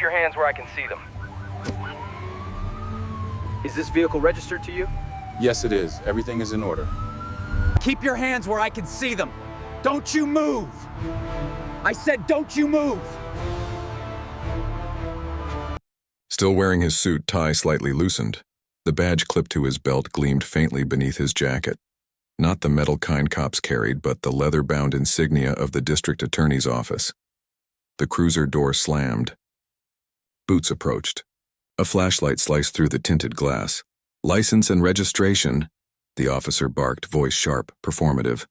your hands where I can see them. Is this vehicle registered to you? Yes, it is. Everything is in order. Keep your hands where I can see them. Don't you move! I said don't you move! Still wearing his suit, tie slightly loosened. The badge clipped to his belt gleamed faintly beneath his jacket. Not the metal kind cops carried, but the leather-bound insignia of the district attorney's office. The cruiser door slammed. Boots approached. A flashlight sliced through the tinted glass. "License and registration," the officer barked, voice sharp, performative.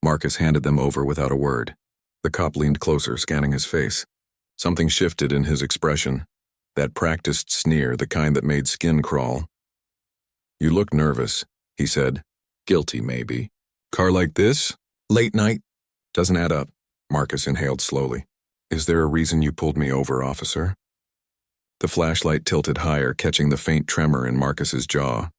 Marcus handed them over without a word. The cop leaned closer, scanning his face. Something shifted in his expression. That practiced sneer, the kind that made skin crawl. "You look nervous," he said. "Guilty, maybe. Car like this? Late night? Doesn't add up." Marcus inhaled slowly. "Is there a reason you pulled me over, officer?" The flashlight tilted higher, catching the faint tremor in Marcus's jaw.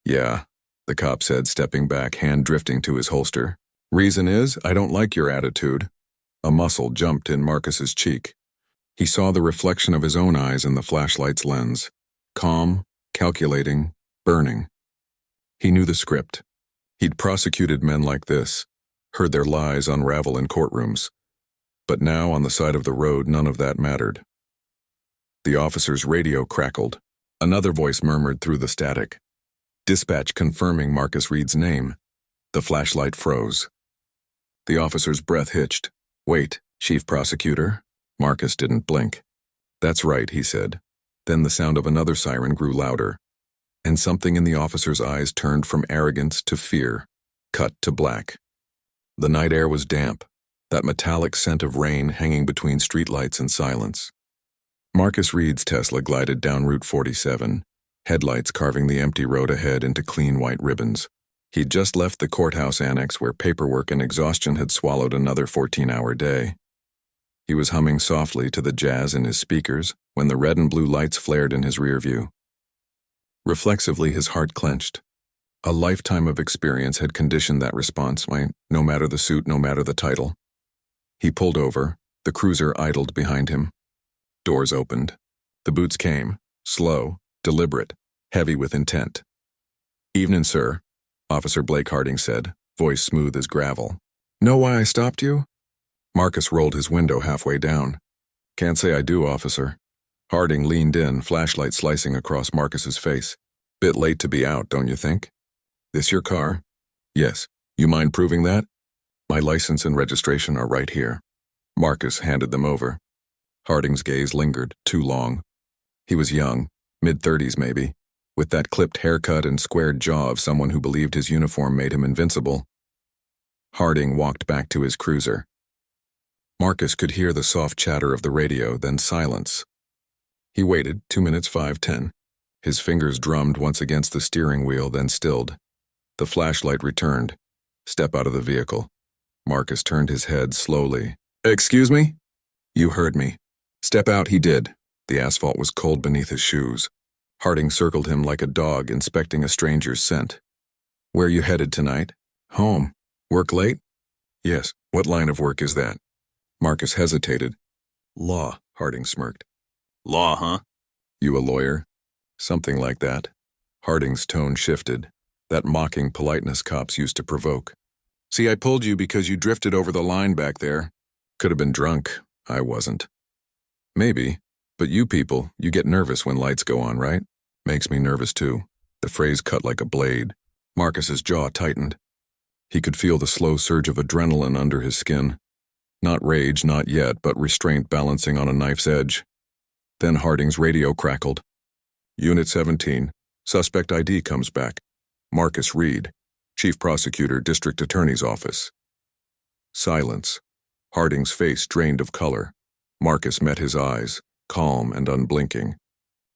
"Yeah," the cop said, stepping back, hand drifting to his holster. "Reason is, I don't like your attitude." A muscle jumped in Marcus's cheek. He saw the reflection of his own eyes in the flashlight's lens. Calm, calculating, burning. He knew the script. He'd prosecuted men like this, heard their lies unravel in courtrooms. But now, on the side of the road, none of that mattered. The officer's radio crackled. Another voice murmured through the static. Dispatch confirming Marcus Reed's name. The flashlight froze. The officer's breath hitched. "Wait, Chief Prosecutor." Marcus didn't blink. "That's right," he said. Then the sound of another siren grew louder, and something in the officer's eyes turned from arrogance to fear, cut to black. The night air was damp, that metallic scent of rain hanging between streetlights and silence. Marcus Reed's Tesla glided down Route 47, headlights carving the empty road ahead into clean white ribbons. He'd just left the courthouse annex where paperwork and exhaustion had swallowed another 14-hour day. He was humming softly to the jazz in his speakers when the red and blue lights flared in his rear view. Reflexively, his heart clenched. A lifetime of experience had conditioned that response, no matter the suit, no matter the title. He pulled over, the cruiser idled behind him. Doors opened. The boots came, slow, deliberate, heavy with intent. "Evening, sir," Officer Blake Harding said, voice smooth as gravel. "Know why I stopped you?" Marcus rolled his window halfway down. "Can't say I do, officer." Harding leaned in, flashlight slicing across Marcus's face. "Bit late to be out, don't you think?" "This your car?" "Yes. You mind proving that?" "My license and registration are right here." Marcus handed them over. Harding's gaze lingered, too long. He was young, mid-30s maybe, with that clipped haircut and squared jaw of someone who believed his uniform made him invincible. Harding walked back to his cruiser. Marcus could hear the soft chatter of the radio, then silence. He waited, 2 minutes 5:10. His fingers drummed once against the steering wheel, then stilled. The flashlight returned. "Step out of the vehicle." Marcus turned his head slowly. "Excuse me?" "You heard me." Step out he did. The asphalt was cold beneath his shoes. Harding circled him like a dog inspecting a stranger's scent. "Where you headed tonight?" "Home." "Work late?" "Yes." "What line of work is that?" Marcus hesitated. "Law," Harding smirked. "Law, huh? You a lawyer?" "Something like that." Harding's tone shifted. That mocking politeness cops used to provoke. "See, I pulled you because you drifted over the line back there." "Could have been drunk. I wasn't." "Maybe. But you people, you get nervous when lights go on, right?" "Makes me nervous too." The phrase cut like a blade. Marcus's jaw tightened. He could feel the slow surge of adrenaline under his skin. Not rage, not yet, but restraint balancing on a knife's edge. Then Harding's radio crackled. "Unit 17, suspect ID comes back. Marcus Reed, Chief Prosecutor, District Attorney's Office." Silence. Harding's face drained of color. Marcus met his eyes, calm and unblinking.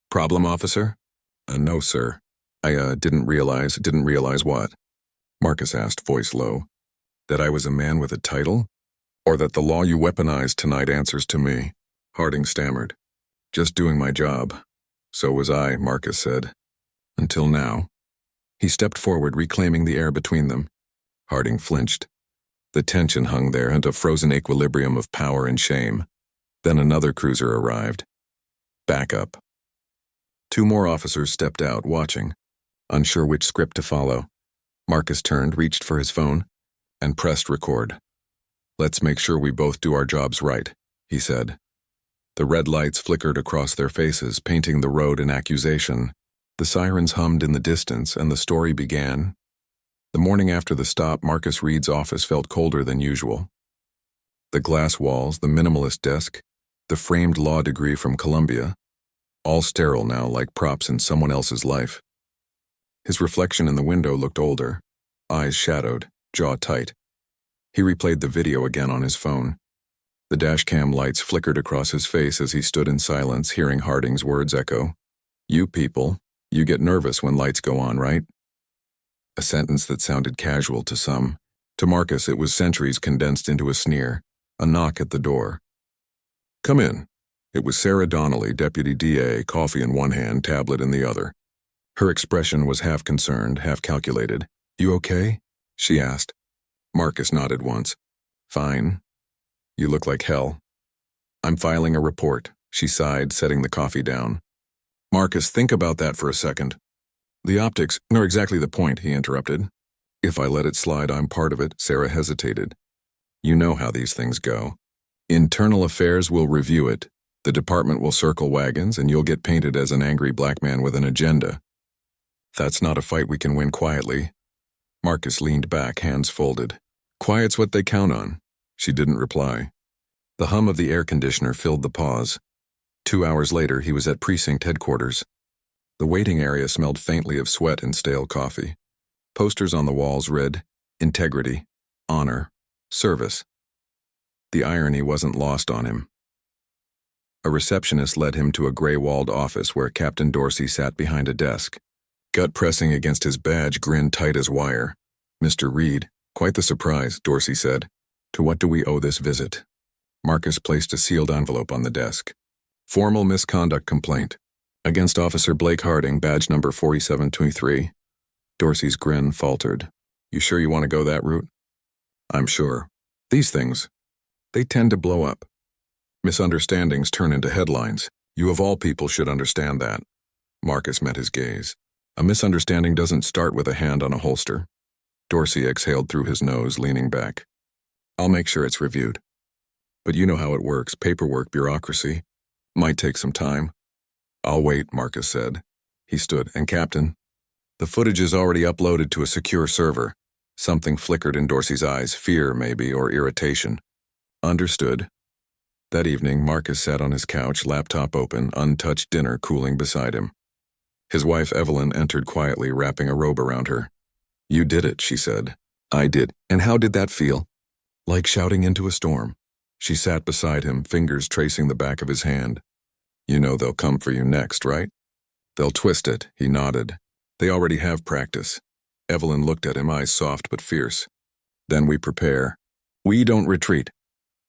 "Problem, officer?" No, sir. I didn't realize what?" Marcus asked, voice low. "That I was a man with a title? Or that the law you weaponized tonight answers to me?" Harding stammered. "Just doing my job." "So was I," Marcus said. "Until now." He stepped forward, reclaiming the air between them. Harding flinched. The tension hung there, and a frozen equilibrium of power and shame. Then another cruiser arrived. Backup. Two more officers stepped out, watching, unsure which script to follow. Marcus turned, reached for his phone, and pressed record. "Let's make sure we both do our jobs right," he said. The red lights flickered across their faces, painting the road in accusation. The sirens hummed in the distance, and the story began. The morning after the stop, Marcus Reed's office felt colder than usual. The glass walls, the minimalist desk, the framed law degree from Columbia, all sterile now, like props in someone else's life. His reflection in the window looked older, eyes shadowed, jaw tight. He replayed the video again on his phone. The dashcam lights flickered across his face as he stood in silence, hearing Harding's words echo. "You people, you get nervous when lights go on, right?" A sentence that sounded casual to some. To Marcus, it was centuries condensed into a sneer, a knock at the door. "Come in." It was Sarah Donnelly, Deputy DA, coffee in one hand, tablet in the other. Her expression was half concerned, half calculated. "You okay?" she asked. Marcus nodded once. "Fine. You look like hell." "I'm filing a report," she sighed, setting the coffee down. "Marcus, think about that for a second." "The optics are exactly the point," he interrupted. "If I let it slide, I'm part of it." Sarah hesitated. "You know how these things go. Internal Affairs will review it. The department will circle wagons, and you'll get painted as an angry black man with an agenda. That's not a fight we can win quietly." Marcus leaned back, hands folded. "Quiet's what they count on." She didn't reply. The hum of the air conditioner filled the pause. 2 hours later, he was at precinct headquarters. The waiting area smelled faintly of sweat and stale coffee. Posters on the walls read, "Integrity, Honor, Service." The irony wasn't lost on him. A receptionist led him to a gray-walled office where Captain Dorsey sat behind a desk. Gut pressing against his badge, grinned tight as wire. "Mr. Reed, quite the surprise," Dorsey said. "To what do we owe this visit?" Marcus placed a sealed envelope on the desk. "Formal misconduct complaint. Against Officer Blake Harding, badge number 4723. Dorsey's grin faltered. "You sure you want to go that route?" "I'm sure. These things, they tend to blow up. Misunderstandings turn into headlines. You of all people should understand that." Marcus met his gaze. "A misunderstanding doesn't start with a hand on a holster." Dorsey exhaled through his nose, leaning back. "I'll make sure it's reviewed. But you know how it works, paperwork, bureaucracy. Might take some time." "I'll wait," Marcus said. He stood. "And Captain, the footage is already uploaded to a secure server." Something flickered in Dorsey's eyes, fear maybe, or irritation. "Understood." That evening, Marcus sat on his couch, laptop open, untouched dinner cooling beside him. His wife Evelyn entered quietly, wrapping a robe around her. "You did it," she said. "I did. And how did that feel?" "Like shouting into a storm." She sat beside him, fingers tracing the back of his hand. "You know they'll come for you next, right?" "They'll twist it," he nodded. "They already have practice." Evelyn looked at him, eyes soft but fierce. "Then we prepare. We don't retreat."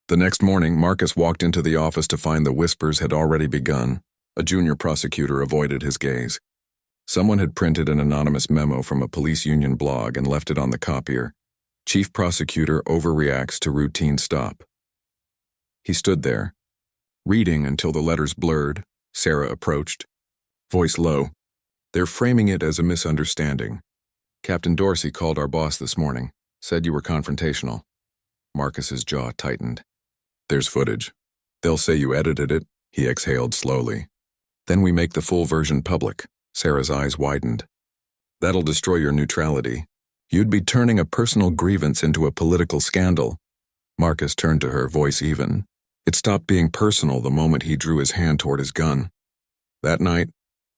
The next morning, Marcus walked into the office to find the whispers had already begun. A junior prosecutor avoided his gaze. Someone had printed an anonymous memo from a police union blog and left it on the copier. "Chief Prosecutor overreacts to routine stop." He stood there, reading until the letters blurred. Sarah approached, voice low. "They're framing it as a misunderstanding. Captain Dorsey called our boss this morning, said you were confrontational." Marcus's jaw tightened. "There's footage. They'll say you edited it." He exhaled slowly. "Then we make the full version public." Sarah's eyes widened. "That'll destroy your neutrality. You'd be turning a personal grievance into a political scandal." Marcus turned to her, voice even. It stopped being personal the moment he drew his hand toward his gun. That night,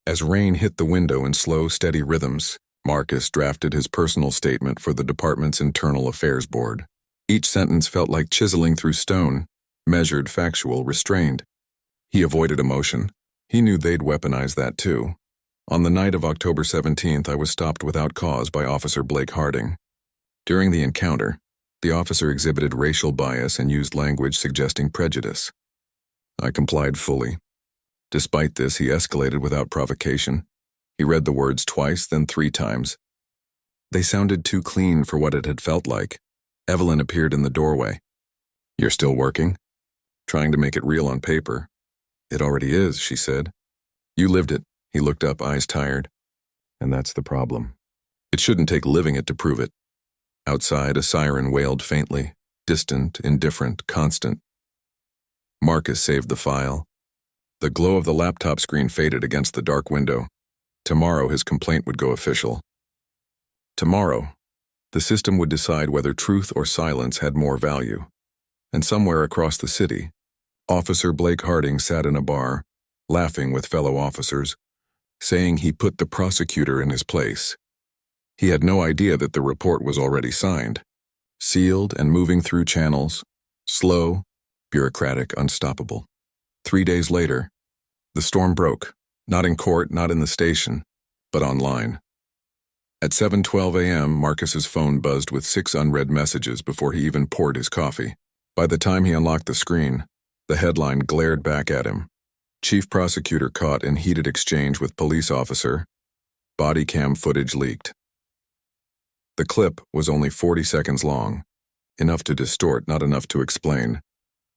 as rain hit the window in slow, steady rhythms, Marcus drafted his personal statement for the department's Internal Affairs Board. Each sentence felt like chiseling through stone, measured, factual, restrained. He avoided emotion. He knew they'd weaponize that too. "On the night of October 17th, I was stopped without cause by Officer Blake Harding. During the encounter, the officer exhibited racial bias and used language suggesting prejudice. I complied fully. Despite this, he escalated without provocation. He read the words twice, then 3 times. They sounded too clean for what it had felt like. Evelyn appeared in the doorway. "You're still working?" trying to make it real on paper. It already is, she said. You lived it. He looked up, eyes tired. And that's the problem. It shouldn't take living it to prove it. Outside, a siren wailed faintly, distant, indifferent, constant. Marcus saved the file. The glow of the laptop screen faded against the dark window. Tomorrow his complaint would go official. Tomorrow, the system would decide whether truth or silence had more value. And somewhere across the city, Officer Blake Harding sat in a bar, laughing with fellow officers, saying he put the prosecutor in his place. He had no idea that the report was already signed, sealed and moving through channels, slow, bureaucratic, unstoppable. 3 days later, the storm broke, not in court, not in the station, but online. At 7:12 a.m., Marcus's phone buzzed with 6 unread messages before he even poured his coffee. By the time he unlocked the screen, the headline glared back at him. Chief Prosecutor caught in heated exchange with police officer. Body cam footage leaked. The clip was only 40 seconds long, enough to distort, not enough to explain.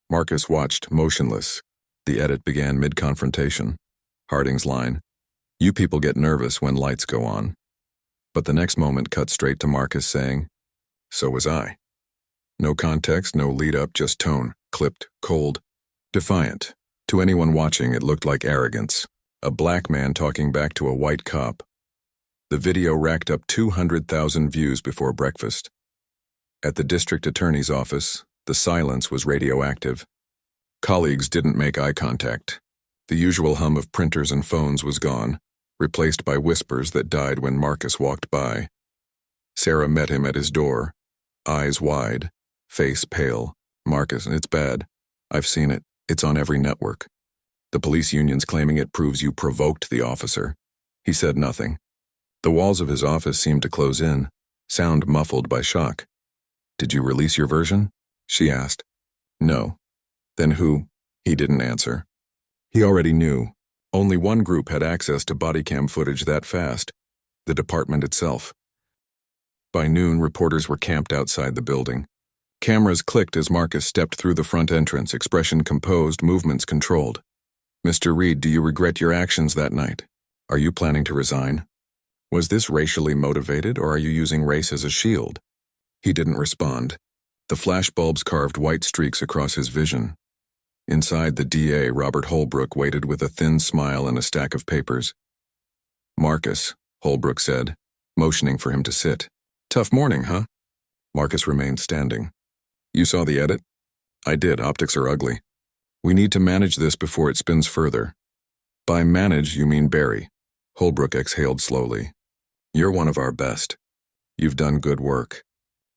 Marcus watched, motionless. The edit began mid-confrontation. Harding's line, "You people get nervous when lights go on." But the next moment cut straight to Marcus saying, "So was I." No context, no lead-up, just tone, clipped, cold, defiant. To anyone watching, it looked like arrogance. A black man talking back to a white cop. The video racked up 200,000 views before breakfast. At the district attorney's office, the silence was radioactive. Colleagues didn't make eye contact. The usual hum of printers and phones was gone, replaced by whispers that died when Marcus walked by. Sarah met him at his door, eyes wide, face pale. "Marcus, it's bad. I've seen it. It's on every network. The police union's claiming it proves you provoked the officer." He said nothing. The walls of his office seemed to close in, sound muffled by shock. "Did you release your version?" she asked. "No." "Then who?" He didn't answer. He already knew. Only one group had access to body cam footage that fast, the department itself. By noon, reporters were camped outside the building. Cameras clicked as Marcus stepped through the front entrance, expression composed, movements controlled. "Mr. Reed, do you regret your actions that night? Are you planning to resign? Was this racially motivated, or are you using race as a shield?" He didn't respond. The flashbulbs carved white streaks across his vision. Inside, the DA, Robert Holbrook, waited with a thin smile and a stack of papers. "Marcus," Holbrook said, motioning for him to sit. "Tough morning, huh?" Marcus remained standing. "You saw the edit?" "I did. Optics are ugly. We need to manage this before it spins further." "By manage, you mean bury." Holbrook exhaled slowly. "You're one of our best. You've done good work.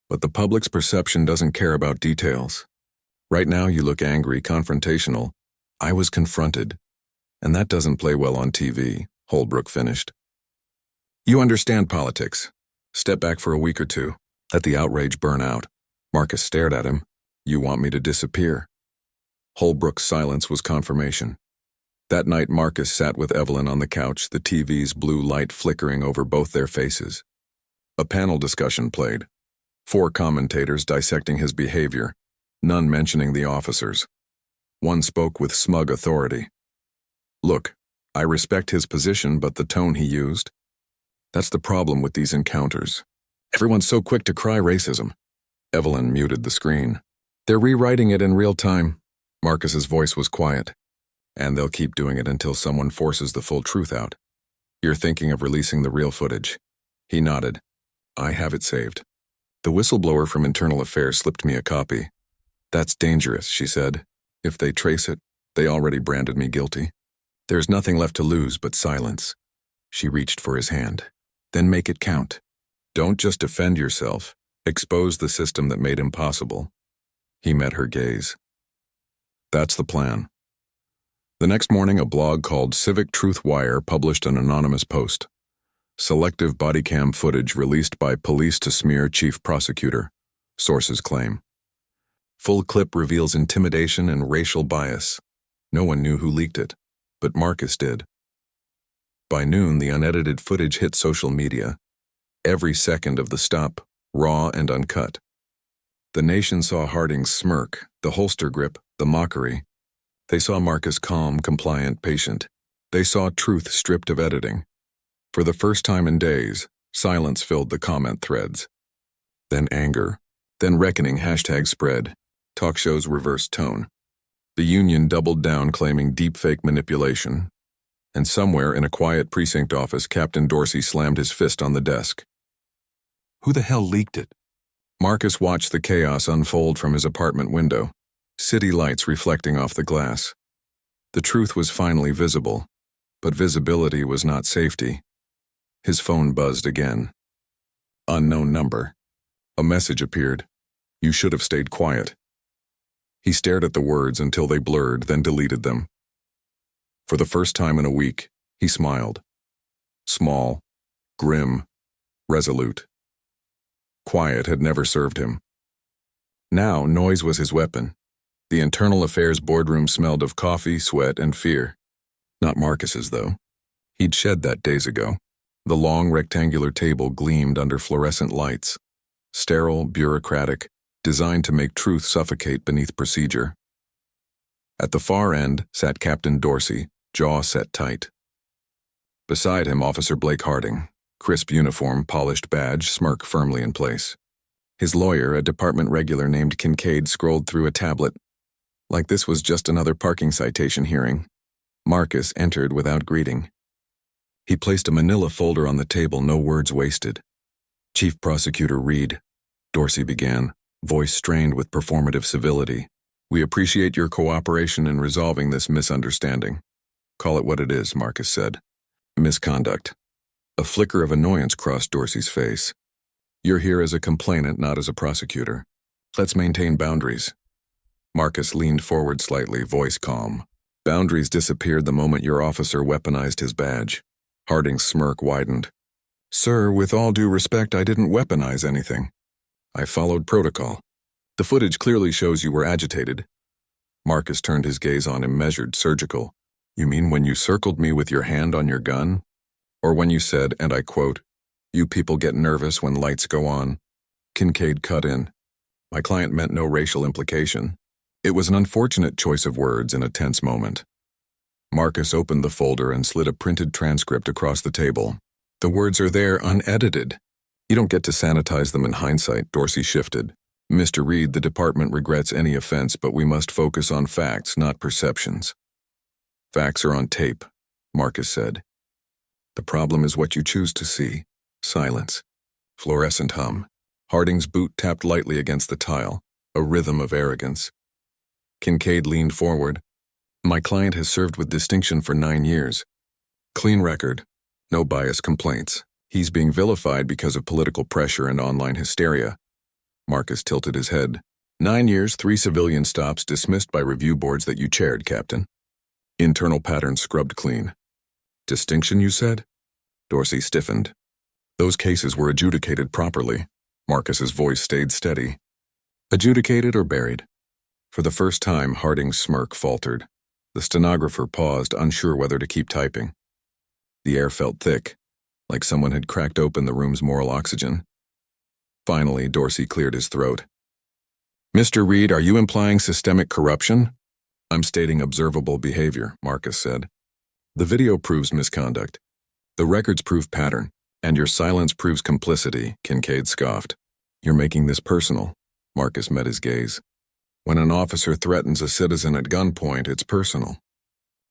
But the public's perception doesn't care about details. Right now you look angry, confrontational. I was confronted. And that doesn't play well on TV," Holbrook finished. "You understand politics. Step back for a week or two. Let the outrage burn out." Marcus stared at him. "You want me to disappear?" Holbrook's silence was confirmation. That night Marcus sat with Evelyn on the couch, the TV's blue light flickering over both their faces. A panel discussion played. 4 commentators dissecting his behavior, none mentioning the officers. One spoke with smug authority. "Look, I respect his position, but the tone he used. That's the problem with these encounters. Everyone's so quick to cry racism." Evelyn muted the screen. "They're rewriting it in real time." Marcus's voice was quiet. "And they'll keep doing it until someone forces the full truth out. You're thinking of releasing the real footage." He nodded. "I have it saved. The whistleblower from Internal Affairs slipped me a copy." "That's dangerous," she said. "If they trace it, they already branded me guilty. There's nothing left to lose but silence." She reached for his hand. "Then make it count. Don't just defend yourself. Expose the system that made him possible." He met her gaze. "That's the plan." The next morning, a blog called Civic Truth Wire published an anonymous post. Selective body cam footage released by police to smear Chief Prosecutor, sources claim. Full clip reveals intimidation and racial bias. No one knew who leaked it, but Marcus did. By noon, the unedited footage hit social media. Every second of the stop, raw and uncut. The nation saw Harding's smirk, the holster grip, the mockery. They saw Marcus calm, compliant, patient. They saw truth stripped of editing. For the first time in days, silence filled the comment threads. Then anger. Then reckoning #spread. Talk shows reversed tone. The union doubled down claiming deepfake manipulation. And somewhere in a quiet precinct office, Captain Dorsey slammed his fist on the desk. Who the hell leaked it? Marcus watched the chaos unfold from his apartment window, city lights reflecting off the glass. The truth was finally visible, but visibility was not safety. His phone buzzed again. Unknown number. A message appeared. You should have stayed quiet. He stared at the words until they blurred, then deleted them. For the first time in a week, he smiled. Small, grim, resolute. Quiet had never served him. Now, noise was his weapon. The internal affairs boardroom smelled of coffee, sweat, and fear. Not Marcus's, though. He'd shed that days ago. The long rectangular table gleamed under fluorescent lights. Sterile, bureaucratic, designed to make truth suffocate beneath procedure. At the far end sat Captain Dorsey, jaw set tight. Beside him, Officer Blake Harding, crisp uniform, polished badge, smirk firmly in place. His lawyer, a department regular named Kincaid, scrolled through a tablet. Like this was just another parking citation hearing. Marcus entered without greeting. He placed a manila folder on the table, no words wasted. Chief Prosecutor Reed, Dorsey began, voice strained with performative civility. We appreciate your cooperation in resolving this misunderstanding. Call it what it is, Marcus said. Misconduct. A flicker of annoyance crossed Dorsey's face. You're here as a complainant, not as a prosecutor. Let's maintain boundaries. Marcus leaned forward slightly, voice calm. Boundaries disappeared the moment your officer weaponized his badge. Harding's smirk widened. Sir, with all due respect, I didn't weaponize anything. I followed protocol. The footage clearly shows you were agitated. Marcus turned his gaze on him, measured, surgical. You mean when you circled me with your hand on your gun? Or when you said, and I quote, you people get nervous when lights go on? Kincaid cut in. My client meant no racial implication. It was an unfortunate choice of words in a tense moment. Marcus opened the folder and slid a printed transcript across the table. The words are there, unedited. You don't get to sanitize them in hindsight, Dorsey shifted. Mr. Reed, the department regrets any offense, but we must focus on facts, not perceptions. Facts are on tape, Marcus said. The problem is what you choose to see. Silence. Fluorescent hum. Harding's boot tapped lightly against the tile, a rhythm of arrogance. Kincaid leaned forward. My client has served with distinction for 9 years. Clean record. No bias complaints. He's being vilified because of political pressure and online hysteria. Marcus tilted his head. 9 years, 3 civilian stops dismissed by review boards that you chaired, Captain. Internal patterns scrubbed clean. Distinction, you said? Dorsey stiffened. Those cases were adjudicated properly. Marcus's voice stayed steady. Adjudicated or buried? For the first time, Harding's smirk faltered. The stenographer paused, unsure whether to keep typing. The air felt thick, like someone had cracked open the room's moral oxygen. Finally, Dorsey cleared his throat. Mr. Reed, are you implying systemic corruption? I'm stating observable behavior, Marcus said. The video proves misconduct. The records prove pattern, and your silence proves complicity, Kincaid scoffed. You're making this personal. Marcus met his gaze. When an officer threatens a citizen at gunpoint, it's personal.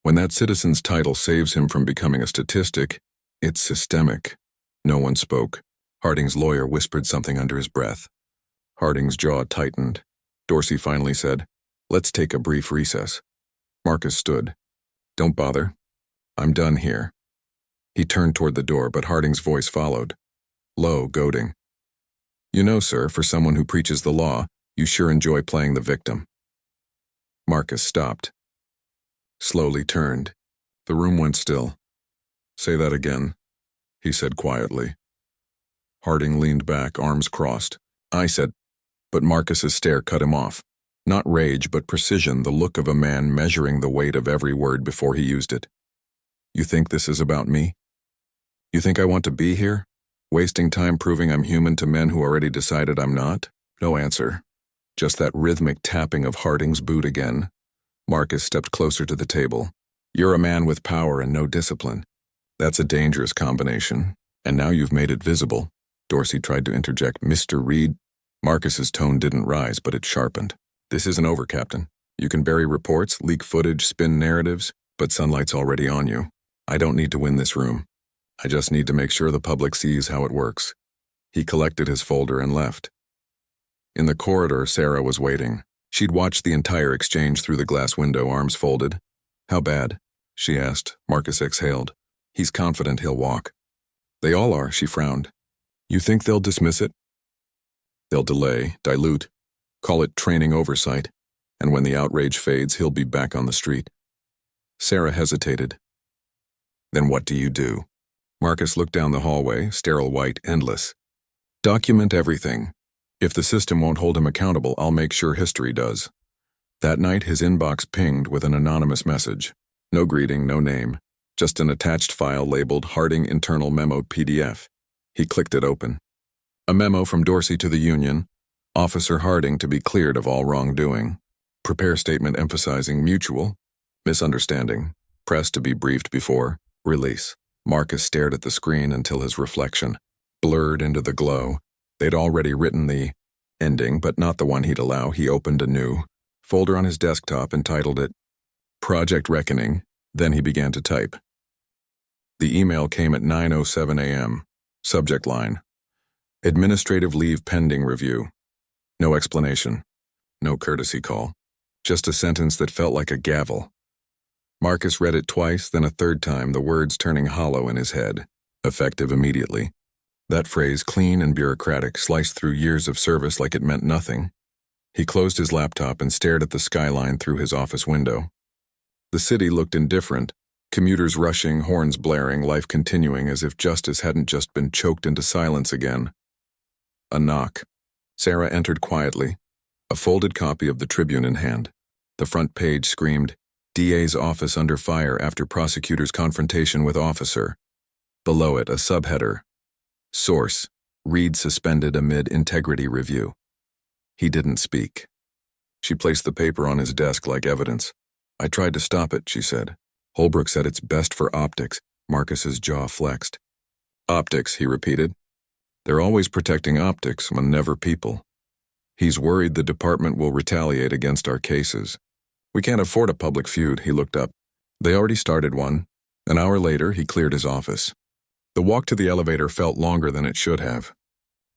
When that citizen's title saves him from becoming a statistic, it's systemic. No one spoke. Harding's lawyer whispered something under his breath. Harding's jaw tightened. Dorsey finally said, Let's take a brief recess. Marcus stood. Don't bother. I'm done here. He turned toward the door, but Harding's voice followed. Low, goading. You know, sir, for someone who preaches the law, you sure enjoy playing the victim. Marcus stopped. Slowly turned. The room went still. Say that again, he said quietly. Harding leaned back, arms crossed. I said, but Marcus's stare cut him off. Not rage, but precision, the look of a man measuring the weight of every word before he used it. You think this is about me? You think I want to be here? Wasting time proving I'm human to men who already decided I'm not? No answer. Just that rhythmic tapping of Harding's boot again. Marcus stepped closer to the table. You're a man with power and no discipline. That's a dangerous combination. And now you've made it visible. Dorsey tried to interject, Mr. Reed. Marcus's tone didn't rise, but it sharpened. This isn't over, Captain. You can bury reports, leak footage, spin narratives, but sunlight's already on you. I don't need to win this room. I just need to make sure the public sees how it works. He collected his folder and left. In the corridor, Sarah was waiting. She'd watched the entire exchange through the glass window, arms folded. How bad? She asked. Marcus exhaled. He's confident he'll walk. They all are, she frowned. You think they'll dismiss it? They'll delay, dilute, call it training oversight, and when the outrage fades, he'll be back on the street. Sarah hesitated. Then what do you do? Marcus looked down the hallway, sterile white, endless. Document everything. If the system won't hold him accountable, I'll make sure history does. That night, his inbox pinged with an anonymous message. No greeting, no name, just an attached file labeled Harding Internal Memo PDF. He clicked it open. A memo from Dorsey to the Union. Officer Harding to be cleared of all wrongdoing. Prepare statement emphasizing mutual. Misunderstanding. Press to be briefed before. Release. Marcus stared at the screen until his reflection blurred into the glow. They'd already written the ending, but not the one he'd allow. He opened a new folder on his desktop and titled it Project Reckoning. Then he began to type. The email came at 9:07 a.m. Subject line. Administrative leave pending review. No explanation. No courtesy call. Just a sentence that felt like a gavel. Marcus read it twice, then a third time, the words turning hollow in his head. Effective immediately. That phrase, clean and bureaucratic, sliced through years of service like it meant nothing. He closed his laptop and stared at the skyline through his office window. The city looked indifferent, commuters rushing, horns blaring, life continuing as if justice hadn't just been choked into silence again. A knock. Sarah entered quietly, a folded copy of the Tribune in hand. The front page screamed, DA's office under fire after prosecutor's confrontation with officer. Below it, a subheader. Source, Reed suspended amid integrity review. He didn't speak. She placed the paper on his desk like evidence. I tried to stop it, she said. Holbrook said it's best for optics. Marcus's jaw flexed. Optics, he repeated. They're always protecting optics when never people. He's worried the department will retaliate against our cases. We can't afford a public feud, he looked up. They already started one. An hour later, he cleared his office. The walk to the elevator felt longer than it should have.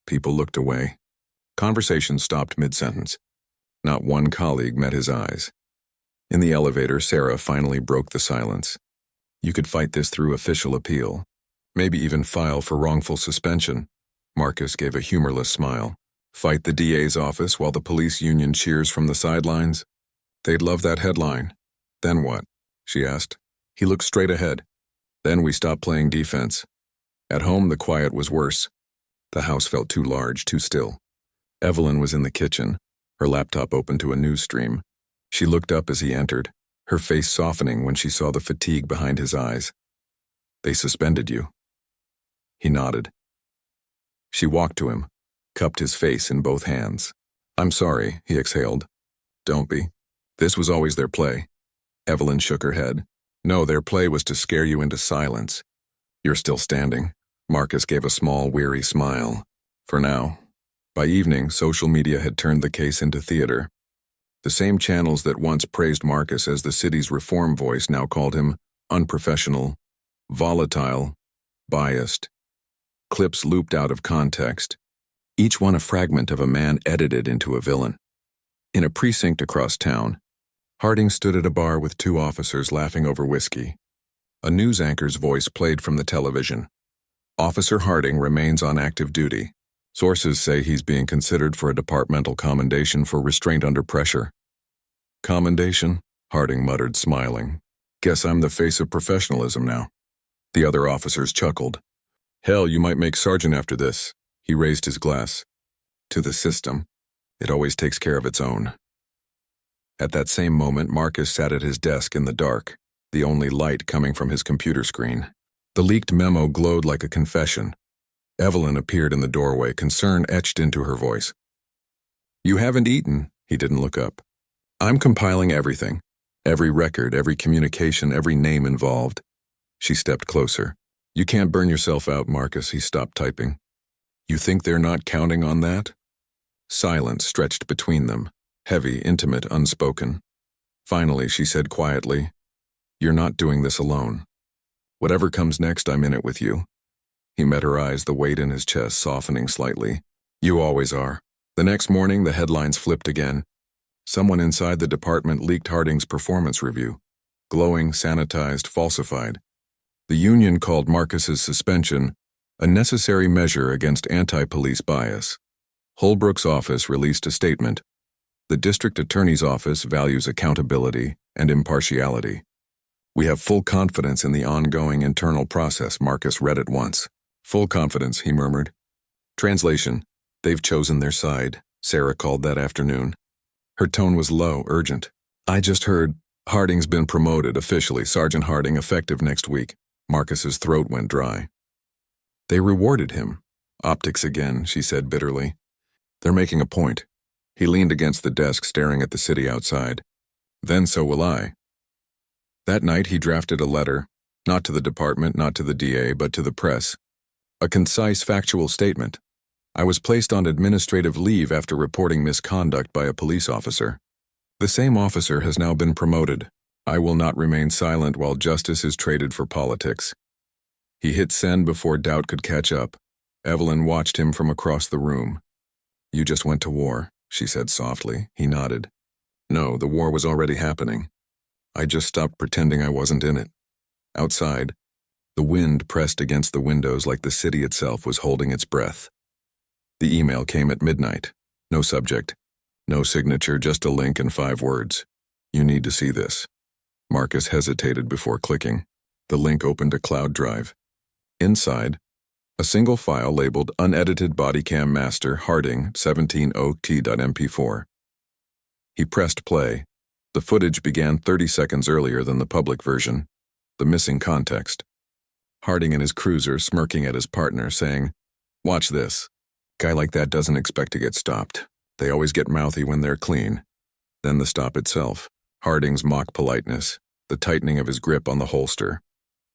People looked away. Conversation stopped mid-sentence. Not one colleague met his eyes. In the elevator, Sarah finally broke the silence. You could fight this through official appeal. Maybe even file for wrongful suspension. Marcus gave a humorless smile. Fight the DA's office while the police union cheers from the sidelines? They'd love that headline. Then what? She asked. He looked straight ahead. Then we stopped playing defense. At home, the quiet was worse. The house felt too large, too still. Evelyn was in the kitchen, her laptop open to a news stream. She looked up as he entered, her face softening when she saw the fatigue behind his eyes. They suspended you. He nodded. She walked to him, cupped his face in both hands. I'm sorry, he exhaled. Don't be. This was always their play. Evelyn shook her head. No, their play was to scare you into silence. You're still standing. Marcus gave a small, weary smile. For now. By evening, social media had turned the case into theater. The same channels that once praised Marcus as the city's reform voice now called him unprofessional, volatile, biased. Clips looped out of context, each one a fragment of a man edited into a villain. In a precinct across town, Harding stood at a bar with two officers laughing over whiskey. A news anchor's voice played from the television. Officer Harding remains on active duty. Sources say he's being considered for a departmental commendation for restraint under pressure. Commendation? Harding muttered, smiling. Guess I'm the face of professionalism now. The other officers chuckled. Hell, you might make sergeant after this. He raised his glass. To the system. It always takes care of its own. At that same moment, Marcus sat at his desk in the dark, the only light coming from his computer screen. The leaked memo glowed like a confession. Evelyn appeared in the doorway, concern etched into her voice. You haven't eaten, He didn't look up. I'm compiling everything. Every record, every communication, every name involved. She stepped closer. You can't burn yourself out, Marcus. He stopped typing. You think they're not counting on that? Silence stretched between them, heavy, intimate, unspoken. Finally, she said quietly, You're not doing this alone. Whatever comes next, I'm in it with you. He met her eyes, the weight in his chest softening slightly. You always are. The next morning, the headlines flipped again. Someone inside the department leaked Harding's performance review. Glowing, sanitized, falsified. The union called Marcus's suspension a necessary measure against anti-police bias. Holbrook's office released a statement. The district attorney's office values accountability and impartiality. We have full confidence in the ongoing internal process, Marcus read it once. Full confidence, he murmured. Translation, they've chosen their side, Sarah called that afternoon. Her tone was low, urgent. I just heard, Harding's been promoted officially, Sergeant Harding, effective next week. Marcus's throat went dry. They rewarded him. Optics again, she said bitterly. They're making a point. He leaned against the desk, staring at the city outside. Then so will I. That night he drafted a letter, not to the department, not to the DA, but to the press. A concise, factual statement. I was placed on administrative leave after reporting misconduct by a police officer. The same officer has now been promoted. I will not remain silent while justice is traded for politics. He hit send before doubt could catch up. Evelyn watched him from across the room. You just went to war, she said softly. He nodded. No, the war was already happening. I just stopped pretending I wasn't in it. Outside, the wind pressed against the windows like the city itself was holding its breath. The email came at midnight. No subject, no signature, just a link and 5 words. You need to see this. Marcus hesitated before clicking. The link opened a cloud drive. Inside, a single file labeled Unedited Bodycam Master Harding 17OT.mp4. He pressed play. The footage began 30 seconds earlier than the public version. The missing context. Harding in his cruiser smirking at his partner, saying, Watch this. Guy like that doesn't expect to get stopped. They always get mouthy when they're clean. Then the stop itself. Harding's mock politeness. The tightening of his grip on the holster.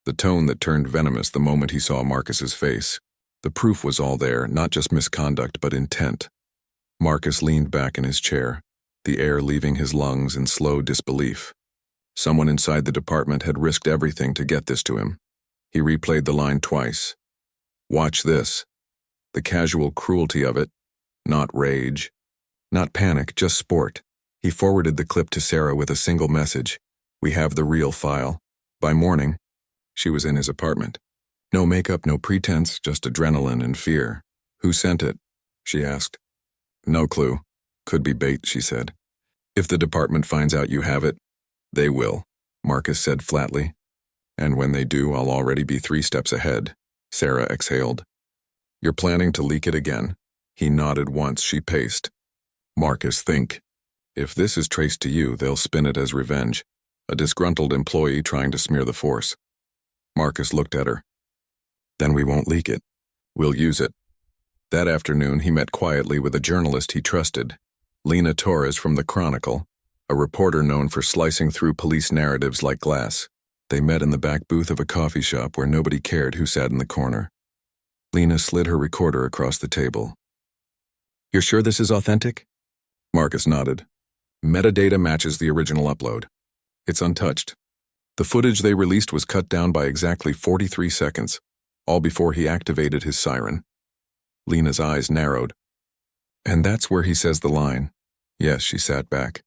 The tone that turned venomous the moment he saw Marcus's face. The proof was all there, not just misconduct, but intent. Marcus leaned back in his chair, the air leaving his lungs in slow disbelief. Someone inside the department had risked everything to get this to him. He replayed the line twice. Watch this. The casual cruelty of it. Not rage. Not panic, just sport. He forwarded the clip to Sarah with a single message. We have the real file. By morning, she was in his apartment. No makeup, no pretense, just adrenaline and fear. Who sent it? She asked. No clue. Could be bait, she said. If the department finds out you have it, they will, Marcus said flatly. And when they do, I'll already be 3 steps ahead. Sarah exhaled. You're planning to leak it again? He nodded once. She paced. Marcus, think. If this is traced to you, they'll spin it as revenge. A disgruntled employee trying to smear the force. Marcus looked at her. Then we won't leak it. We'll use it. That afternoon, he met quietly with a journalist he trusted, Lena Torres from the Chronicle, a reporter known for slicing through police narratives like glass. They met in the back booth of a coffee shop where nobody cared who sat in the corner. Lena slid her recorder across the table. You're sure this is authentic? Marcus nodded. Metadata matches the original upload. It's untouched. The footage they released was cut down by exactly 43 seconds, all before he activated his siren. Lena's eyes narrowed. And that's where he says the line. Yes, she sat back.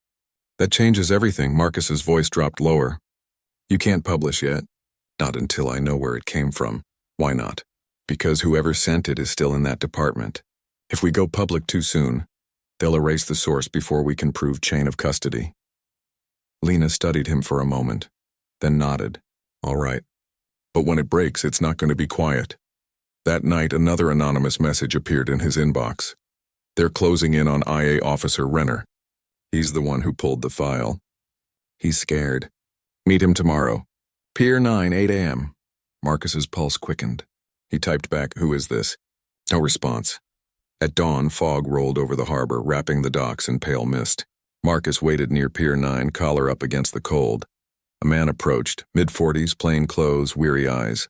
That changes everything. Marcus's voice dropped lower. You can't publish yet. Not until I know where it came from. Why not? Because whoever sent it is still in that department. If we go public too soon, they'll erase the source before we can prove chain of custody. Lena studied him for a moment, then nodded. All right. But when it breaks, it's not going to be quiet. That night, another anonymous message appeared in his inbox. They're closing in on IA Officer Renner. He's the one who pulled the file. He's scared. Meet him tomorrow. Pier 9, 8 a.m. Marcus's pulse quickened. He typed back, who is this? No response. At dawn, fog rolled over the harbor, wrapping the docks in pale mist. Marcus waited near Pier 9, collar up against the cold. A man approached, mid-40s, plain clothes, weary eyes.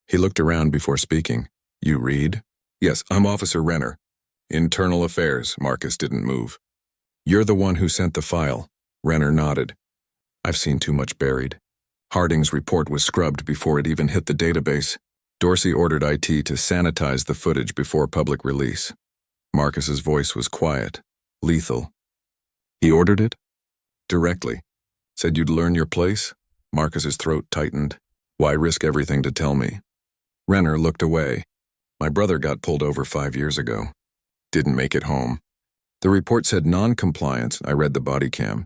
He looked around before speaking. You Reed? Yes, I'm Officer Renner. Internal Affairs. Marcus didn't move. You're the one who sent the file. Renner nodded. I've seen too much buried. Harding's report was scrubbed before it even hit the database. Dorsey ordered IT to sanitize the footage before public release. Marcus's voice was quiet, lethal. He ordered it? Directly. Said you'd learn your place? Marcus's throat tightened. Why risk everything to tell me? Renner looked away. My brother got pulled over 5 years ago. Didn't make it home. The report said non-compliance. I read the body cam.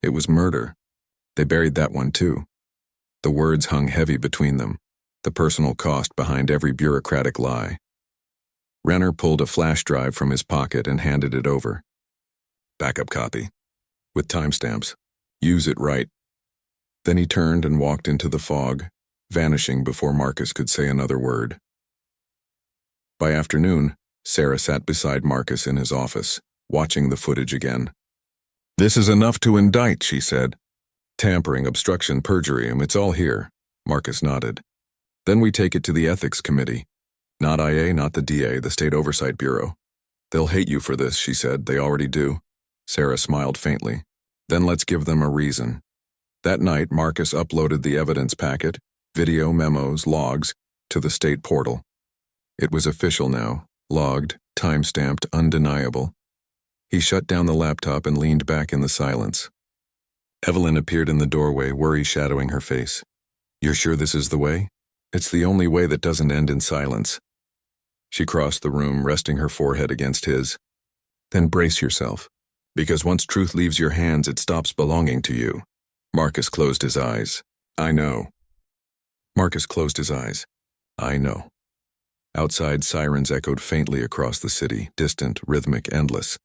It was murder. They buried that one too. The words hung heavy between them, the personal cost behind every bureaucratic lie. Renner pulled a flash drive from his pocket and handed it over. Backup copy. With timestamps. Use it right. Then he turned and walked into the fog, vanishing before Marcus could say another word. By afternoon, Sarah sat beside Marcus in his office, watching the footage again. This is enough to indict, she said. Tampering, obstruction, perjury, it's all here. Marcus nodded. Then we take it to the Ethics Committee. Not IA, not the DA, the State Oversight Bureau. They'll hate you for this, she said. They already do. Sarah smiled faintly. Then let's give them a reason. That night, Marcus uploaded the evidence packet, video, memos, logs, to the state portal. It was official now, logged, time-stamped, undeniable. He shut down the laptop and leaned back in the silence. Evelyn appeared in the doorway, worry shadowing her face. You're sure this is the way? It's the only way that doesn't end in silence. She crossed the room, resting her forehead against his. Then brace yourself, because once truth leaves your hands, it stops belonging to you. Marcus closed his eyes. I know. Marcus closed his eyes. I know. Outside, sirens echoed faintly across the city, distant, rhythmic, endless.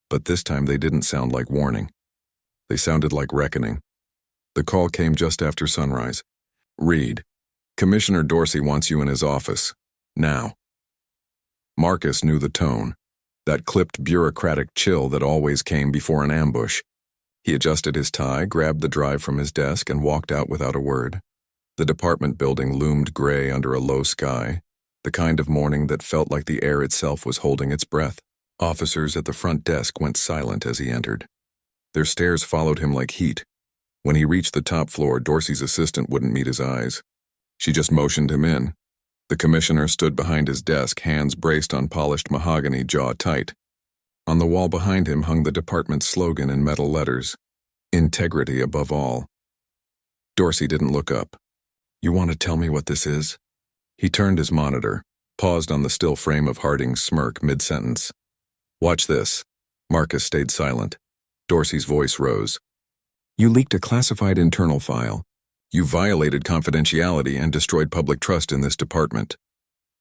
But this time they didn't sound like warning. They sounded like reckoning. The call came just after sunrise. Reed, Commissioner Dorsey wants you in his office. Now. Marcus knew the tone, that clipped bureaucratic chill that always came before an ambush. He adjusted his tie, grabbed the drive from his desk, and walked out without a word. The department building loomed gray under a low sky, the kind of morning that felt like the air itself was holding its breath. Officers at the front desk went silent as he entered. Their stares followed him like heat. When he reached the top floor, Dorsey's assistant wouldn't meet his eyes. She just motioned him in. The commissioner stood behind his desk, hands braced on polished mahogany, jaw tight. On the wall behind him hung the department's slogan in metal letters, Integrity above all. Dorsey didn't look up. You want to tell me what this is? He turned his monitor, paused on the still frame of Harding's smirk mid-sentence. Watch this. Marcus stayed silent. Dorsey's voice rose. You leaked a classified internal file. You violated confidentiality and destroyed public trust in this department.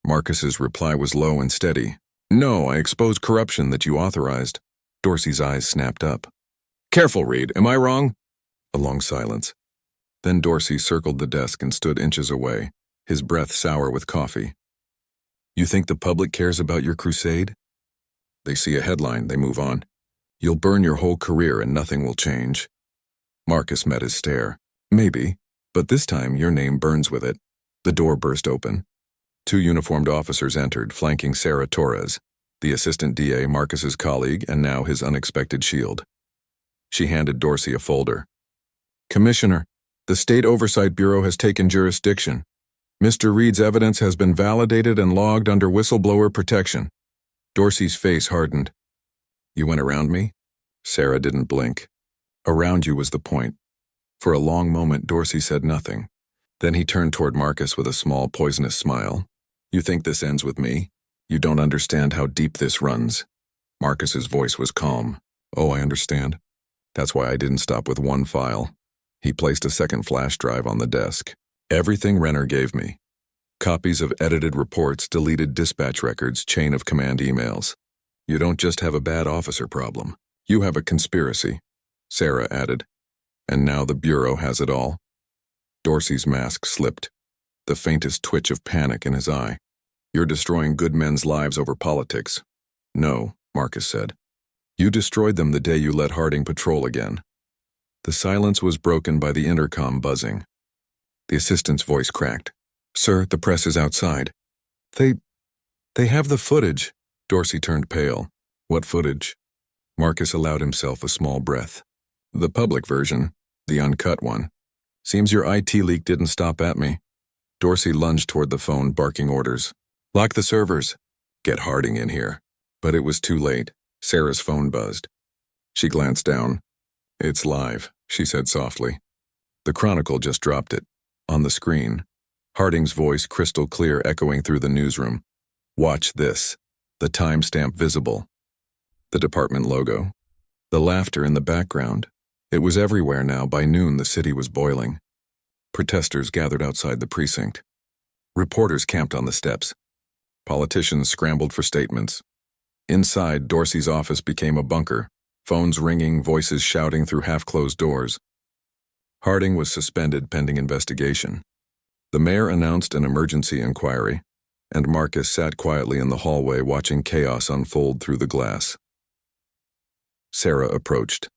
Marcus's reply was low and steady. No, I exposed corruption that you authorized. Dorsey's eyes snapped up. Careful, Reed. Am I wrong? A long silence. Then Dorsey circled the desk and stood inches away, his breath sour with coffee. You think the public cares about your crusade? They see a headline, they move on. You'll burn your whole career and nothing will change. Marcus met his stare. Maybe, but this time your name burns with it. The door burst open. 2 uniformed officers entered, flanking Sarah Torres, the assistant DA, Marcus's colleague, and now his unexpected shield. She handed Dorsey a folder. Commissioner, the State Oversight Bureau has taken jurisdiction. Mr. Reed's evidence has been validated and logged under whistleblower protection. Dorsey's face hardened. You went around me? Sarah didn't blink. Around you was the point. For a long moment, Dorsey said nothing. Then he turned toward Marcus with a small, poisonous smile. You think this ends with me? You don't understand how deep this runs. Marcus's voice was calm. Oh, I understand. That's why I didn't stop with one file. He placed a second flash drive on the desk. Everything Renner gave me. Copies of edited reports, deleted dispatch records, chain of command emails. You don't just have a bad officer problem. You have a conspiracy, Sarah added. And now the Bureau has it all. Dorsey's mask slipped, the faintest twitch of panic in his eye. You're destroying good men's lives over politics. No, Marcus said. You destroyed them the day you let Harding patrol again. The silence was broken by the intercom buzzing. The assistant's voice cracked. Sir, the press is outside. They have the footage. Dorsey turned pale. What footage? Marcus allowed himself a small breath. The public version, the uncut one. Seems your IT leak didn't stop at me. Dorsey lunged toward the phone, barking orders. Lock the servers. Get Harding in here. But it was too late. Sarah's phone buzzed. She glanced down. It's live, she said softly. The Chronicle just dropped it. On the screen, Harding's voice crystal clear echoing through the newsroom. Watch this. The timestamp visible. The department logo. The laughter in the background. It was everywhere now. By noon, the city was boiling. Protesters gathered outside the precinct. Reporters camped on the steps. Politicians scrambled for statements. Inside, Dorsey's office became a bunker, phones ringing, voices shouting through half-closed doors. Harding was suspended pending investigation. The mayor announced an emergency inquiry, and Marcus sat quietly in the hallway watching chaos unfold through the glass. Sarah approached.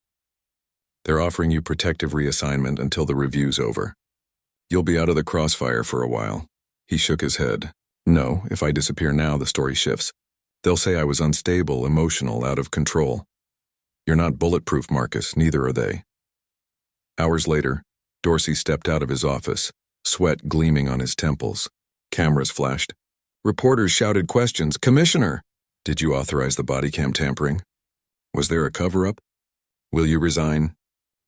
They're offering you protective reassignment until the review's over. You'll be out of the crossfire for a while. He shook his head. No, if I disappear now, the story shifts. They'll say I was unstable, emotional, out of control. You're not bulletproof, Marcus, neither are they. Hours later, Dorsey stepped out of his office, sweat gleaming on his temples. Cameras flashed. Reporters shouted questions. Commissioner! Did you authorize the body cam tampering? Was there a cover-up? Will you resign?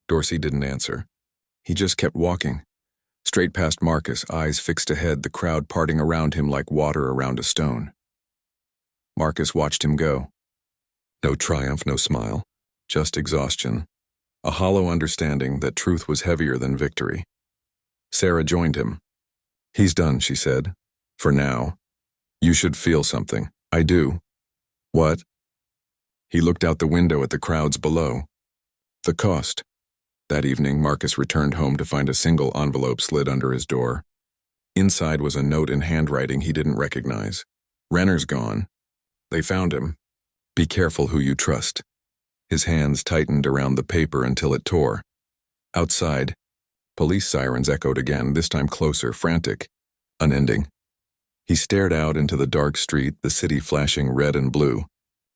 Dorsey didn't answer. He just kept walking. Straight past Marcus, eyes fixed ahead, the crowd parting around him like water around a stone. Marcus watched him go. No triumph, no smile. Just exhaustion. A hollow understanding that truth was heavier than victory. Sarah joined him. He's done, she said. For now. You should feel something. I do. What? He looked out the window at the crowds below. The cost. That evening, Marcus returned home to find a single envelope slid under his door. Inside was a note in handwriting he didn't recognize. Renner's gone. They found him. Be careful who you trust. His hands tightened around the paper until it tore. Outside, police sirens echoed again, this time closer, frantic, unending. He stared out into the dark street, the city flashing red and blue,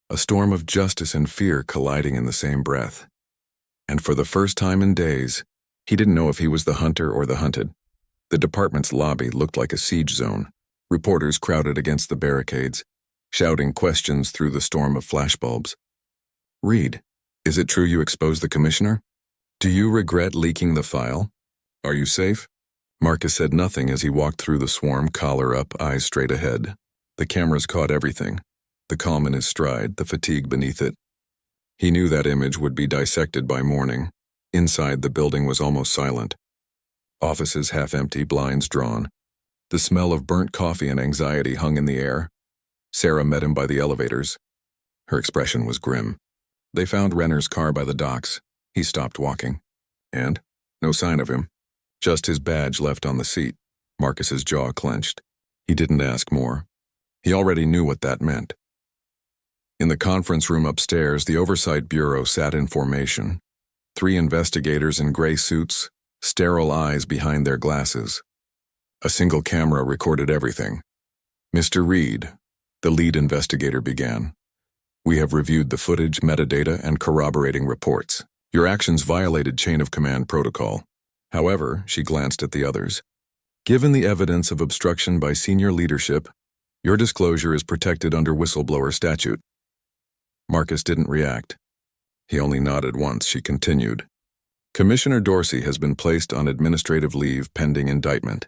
a storm of justice and fear colliding in the same breath. And for the first time in days, he didn't know if he was the hunter or the hunted. The department's lobby looked like a siege zone. Reporters crowded against the barricades, shouting questions through the storm of flashbulbs. Reed, is it true you exposed the commissioner? Do you regret leaking the file? Are you safe? Marcus said nothing as he walked through the swarm, collar up, eyes straight ahead. The cameras caught everything. The calm in his stride, the fatigue beneath it. He knew that image would be dissected by morning. Inside, the building was almost silent. Offices half empty, blinds drawn. The smell of burnt coffee and anxiety hung in the air. Sarah met him by the elevators. Her expression was grim. They found Renner's car by the docks. He stopped walking. And? No sign of him. Just his badge left on the seat. Marcus's jaw clenched. He didn't ask more. He already knew what that meant. In the conference room upstairs, the Oversight Bureau sat in formation. 3 investigators in gray suits, sterile eyes behind their glasses. A single camera recorded everything. Mr. Reed, the lead investigator began. We have reviewed the footage, metadata, and corroborating reports. Your actions violated chain of command protocol. However, she glanced at the others. Given the evidence of obstruction by senior leadership, your disclosure is protected under whistleblower statute. Marcus didn't react. He only nodded once. She continued. Commissioner Dorsey has been placed on administrative leave pending indictment.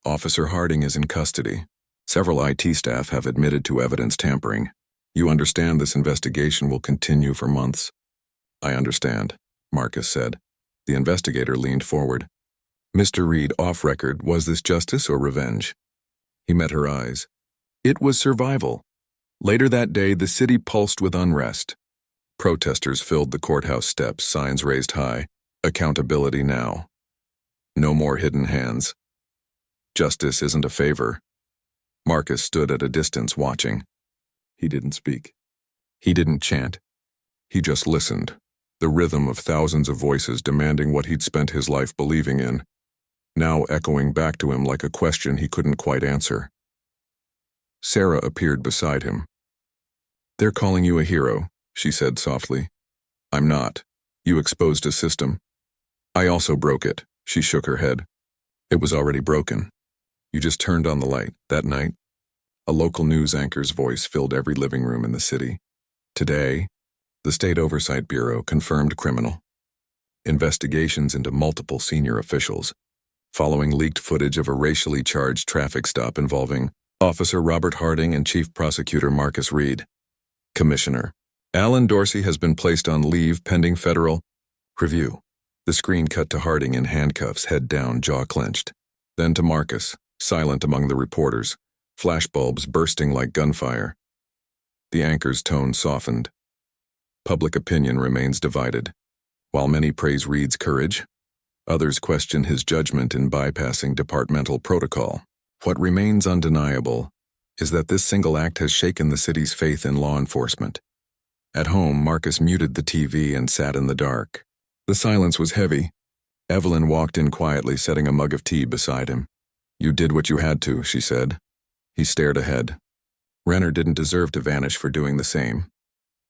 Officer Harding is in custody. Several IT staff have admitted to evidence tampering. You understand this investigation will continue for months? I understand, Marcus said. The investigator leaned forward. Mr. Reed, off record, was this justice or revenge? He met her eyes. It was survival. Later that day, the city pulsed with unrest. Protesters filled the courthouse steps, signs raised high. Accountability now. No more hidden hands. Justice isn't a favor. Marcus stood at a distance watching. He didn't speak. He didn't chant. He just listened, the rhythm of thousands of voices demanding what he'd spent his life believing in, now echoing back to him like a question he couldn't quite answer. Sarah appeared beside him. "They're calling you a hero," she said softly. "I'm not. You exposed a system. I also broke it." She shook her head. "It was already broken. You just turned on the light that night." A local news anchor's voice filled every living room in the city. "Today, the State Oversight Bureau confirmed criminal. Investigations into multiple senior officials, following leaked footage of a racially charged traffic stop involving Officer Robert Harding and Chief Prosecutor Marcus Reed. Commissioner Alan Dorsey has been placed on leave pending federal review." The screen cut to Harding in handcuffs, head down, jaw clenched. Then to Marcus, silent among the reporters, flashbulbs bursting like gunfire. The anchor's tone softened. Public opinion remains divided. While many praise Reed's courage, others question his judgment in bypassing departmental protocol. What remains undeniable is that this single act has shaken the city's faith in law enforcement. At home, Marcus muted the TV and sat in the dark. The silence was heavy. Evelyn walked in quietly, setting a mug of tea beside him. "You did what you had to," she said. He stared ahead. Renner didn't deserve to vanish for doing the same.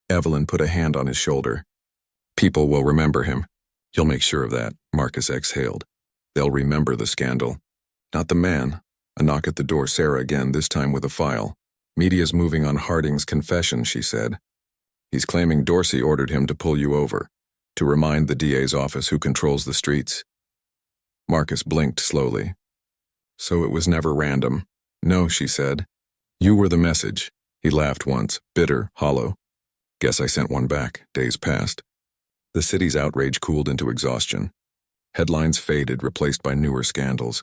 Evelyn put a hand on his shoulder. "People will remember him. You'll make sure of that," Marcus exhaled. "They'll remember the scandal, not the man." A knock at the door, Sarah again, this time with a file. "Media's moving on Harding's confession," she said. "He's claiming Dorsey ordered him to pull you over, to remind the DA's office who controls the streets." Marcus blinked slowly. "So it was never random." "No," she said. "You were the message." He laughed once, bitter, hollow. "Guess I sent one back." Days passed. The city's outrage cooled into exhaustion. Headlines faded, replaced by newer scandals.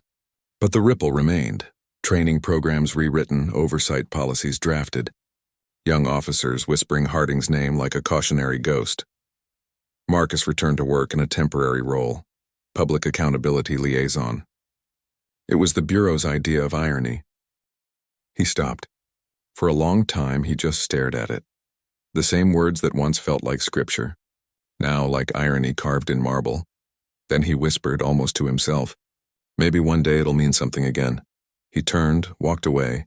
But the ripple remained. Training programs rewritten, oversight policies drafted. Young officers whispering Harding's name like a cautionary ghost. Marcus returned to work in a temporary role, public accountability liaison. It was the Bureau's idea of irony. He stopped. For a long time, he just stared at it. The same words that once felt like scripture, now like irony carved in marble. Then he whispered, almost to himself, "Maybe one day it'll mean something again." He turned, walked away,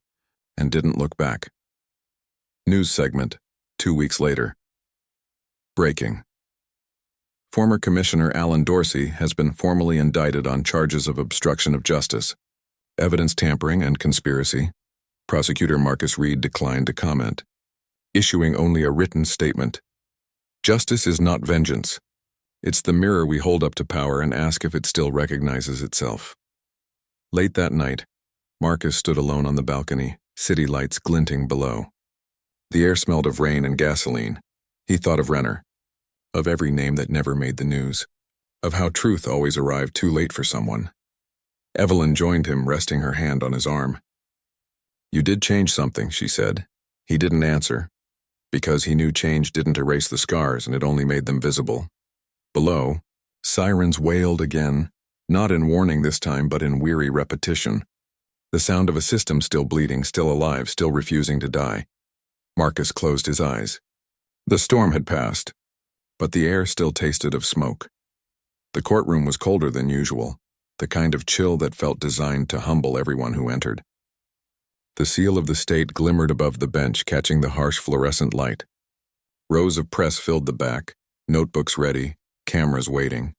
and didn't look back. News segment, 2 weeks later. Breaking. Former Commissioner Alan Dorsey has been formally indicted on charges of obstruction of justice, evidence tampering, and conspiracy. Prosecutor Marcus Reed declined to comment, issuing only a written statement. "Justice is not vengeance. It's the mirror we hold up to power and ask if it still recognizes itself." Late that night, Marcus stood alone on the balcony, city lights glinting below. The air smelled of rain and gasoline. He thought of Renner, of every name that never made the news, of how truth always arrived too late for someone. Evelyn joined him, resting her hand on his arm. "You did change something," she said. He didn't answer, because he knew change didn't erase the scars and it only made them visible. Below, sirens wailed again, not in warning this time but in weary repetition. The sound of a system still bleeding, still alive, still refusing to die. Marcus closed his eyes. The storm had passed, but the air still tasted of smoke. The courtroom was colder than usual, the kind of chill that felt designed to humble everyone who entered. The seal of the state glimmered above the bench, catching the harsh fluorescent light. Rows of press filled the back, notebooks ready, cameras waiting.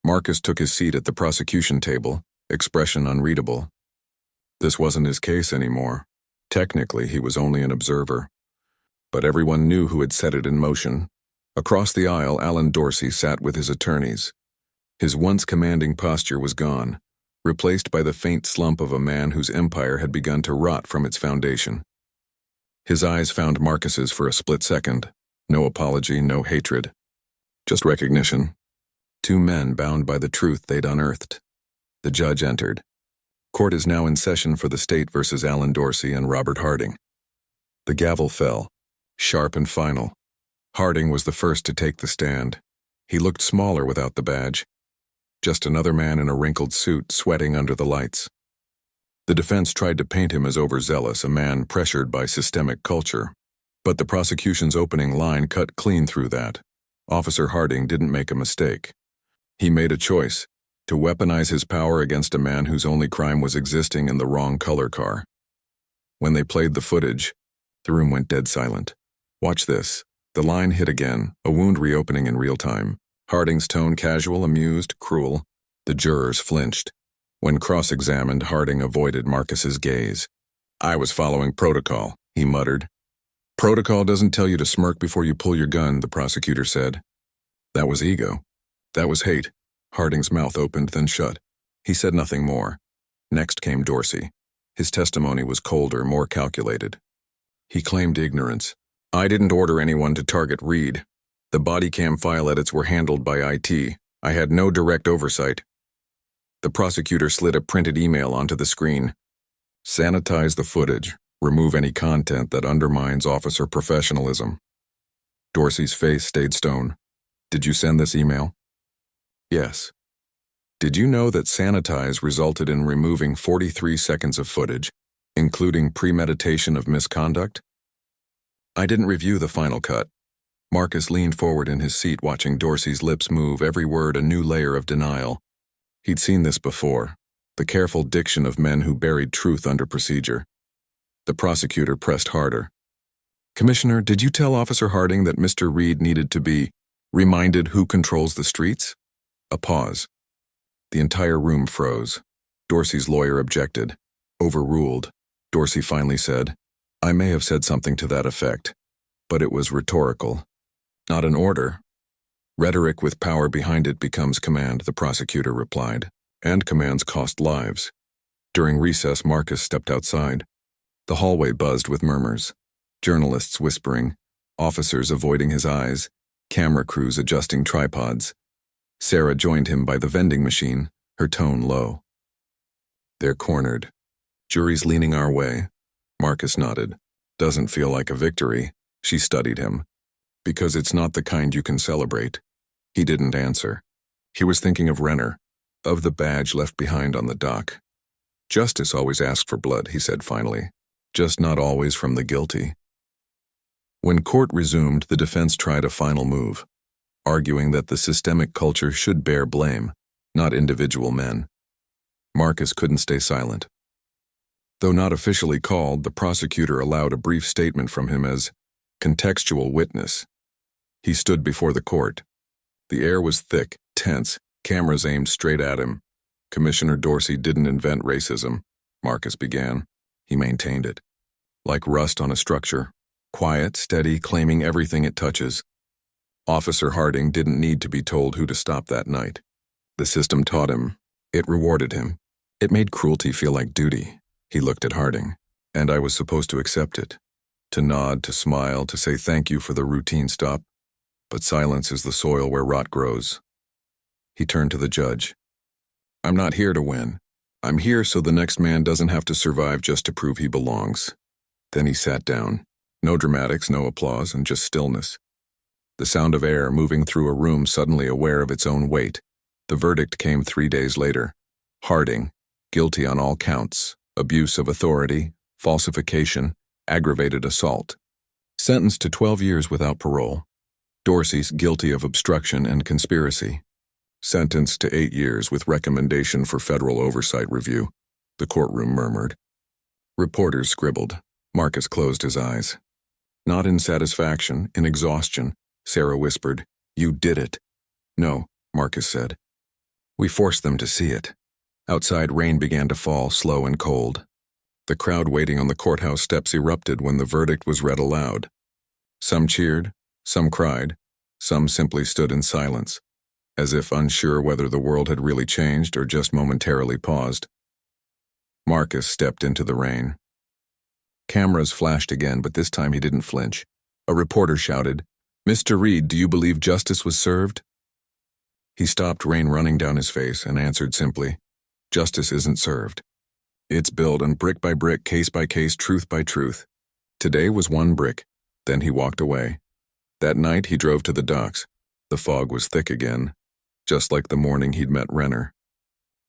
Marcus took his seat at the prosecution table, expression unreadable. This wasn't his case anymore. Technically, he was only an observer. But everyone knew who had set it in motion. Across the aisle, Alan Dorsey sat with his attorneys. His once commanding posture was gone, replaced by the faint slump of a man whose empire had begun to rot from its foundation. His eyes found Marcus's for a split second. No apology, no hatred. Just recognition. Two men bound by the truth they'd unearthed. The judge entered. Court is now in session for the state versus Alan Dorsey and Robert Harding. The gavel fell, sharp and final. Harding was the first to take the stand. He looked smaller without the badge. Just another man in a wrinkled suit, sweating under the lights. The defense tried to paint him as overzealous, a man pressured by systemic culture. But the prosecution's opening line cut clean through that. Officer Harding didn't make a mistake. He made a choice to weaponize his power against a man whose only crime was existing in the wrong color car. When they played the footage, the room went dead silent. Watch this. The line hit again, a wound reopening in real time. Harding's tone casual, amused, cruel. The jurors flinched. When cross-examined, Harding avoided Marcus's gaze. "I was following protocol," he muttered. "Protocol doesn't tell you to smirk before you pull your gun," the prosecutor said. That was ego. That was hate. Harding's mouth opened, then shut. He said nothing more. Next came Dorsey. His testimony was colder, more calculated. He claimed ignorance. "I didn't order anyone to target Reed. The body cam file edits were handled by IT. I had no direct oversight." The prosecutor slid a printed email onto the screen. "Sanitize the footage. Remove any content that undermines officer professionalism." Dorsey's face stayed stone. "Did you send this email?" "Yes." "Did you know that sanitize resulted in removing 43 seconds of footage, including premeditation of misconduct?" "I didn't review the final cut." Marcus leaned forward in his seat, watching Dorsey's lips move, every word a new layer of denial. He'd seen this before, the careful diction of men who buried truth under procedure. The prosecutor pressed harder. "Commissioner, did you tell Officer Harding that Mr. Reed needed to be reminded who controls the streets?" A pause. The entire room froze. Dorsey's lawyer objected. Overruled. Dorsey finally said, "I may have said something to that effect, but it was rhetorical. Not an order." "Rhetoric with power behind it becomes command," the prosecutor replied, "and commands cost lives." During recess, Marcus stepped outside. The hallway buzzed with murmurs. Journalists whispering, officers avoiding his eyes, camera crews adjusting tripods. Sarah joined him by the vending machine, her tone low. "They're cornered. Jury's leaning our way." Marcus nodded. "Doesn't feel like a victory." She studied him. "Because it's not the kind you can celebrate." He didn't answer. He was thinking of Renner, of the badge left behind on the dock. "Justice always asks for blood," he said finally, "just not always from the guilty." When court resumed, the defense tried a final move, arguing that the systemic culture should bear blame, not individual men. Marcus couldn't stay silent. Though not officially called, the prosecutor allowed a brief statement from him as contextual witness. He stood before the court. The air was thick, tense, cameras aimed straight at him. "Commissioner Dorsey didn't invent racism," Marcus began. He maintained it. "Like rust on a structure, quiet, steady, claiming everything it touches. Officer Harding didn't need to be told who to stop that night. The system taught him. It rewarded him. It made cruelty feel like duty." He looked at Harding. "And I was supposed to accept it. To nod, to smile, to say thank you for the routine stop. But silence is the soil where rot grows." He turned to the judge. "I'm not here to win. I'm here so the next man doesn't have to survive just to prove he belongs." Then he sat down. No dramatics, no applause, and just stillness. The sound of air moving through a room suddenly aware of its own weight. The verdict came 3 days later. Harding, guilty on all counts, abuse of authority, falsification, aggravated assault. Sentenced to 12 years without parole. Dorsey's guilty of obstruction and conspiracy. Sentenced to 8 years with recommendation for federal oversight review. The courtroom murmured. Reporters scribbled. Marcus closed his eyes. Not in satisfaction, in exhaustion, Sarah whispered, "You did it." "No," Marcus said. "We forced them to see it." Outside, rain began to fall, slow and cold. The crowd waiting on the courthouse steps erupted when the verdict was read aloud. Some cheered, some cried, some simply stood in silence, as if unsure whether the world had really changed or just momentarily paused. Marcus stepped into the rain. Cameras flashed again, but this time he didn't flinch. A reporter shouted, "Mr. Reed, do you believe justice was served?" He stopped, rain running down his face, and answered simply, "Justice isn't served. It's built, and brick by brick, case by case, truth by truth." Today was one brick. Then he walked away. That night he drove to the docks. The fog was thick again, just like the morning he'd met Renner.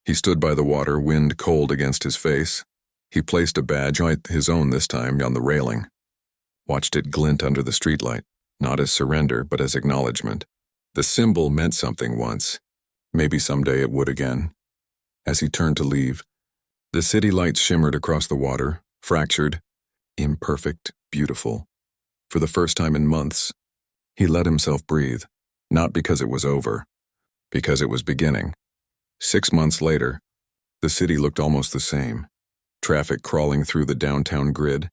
He stood by the water, wind cold against his face. He placed a badge, his own this time, on the railing. watched it glint under the streetlight, not as surrender but as acknowledgement. The symbol meant something once. Maybe someday it would again. As he turned to leave, the city lights shimmered across the water, fractured, imperfect, beautiful. For the first time in months, he let himself breathe, not because it was over, because it was beginning. 6 months later, the city looked almost the same. Traffic crawling through the downtown grid,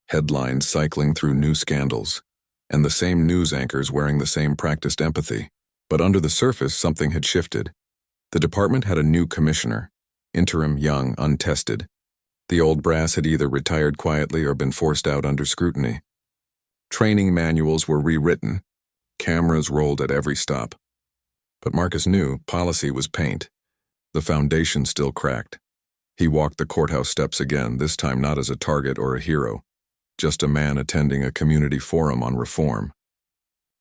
headlines cycling through new scandals, and the same news anchors wearing the same practiced empathy. But under the surface, something had shifted. The department had a new commissioner, interim, young, untested. The old brass had either retired quietly or been forced out under scrutiny. Training manuals were rewritten. Cameras rolled at every stop. But Marcus knew policy was paint. The foundation still cracked. He walked the courthouse steps again, this time not as a target or a hero, just a man attending a community forum on reform.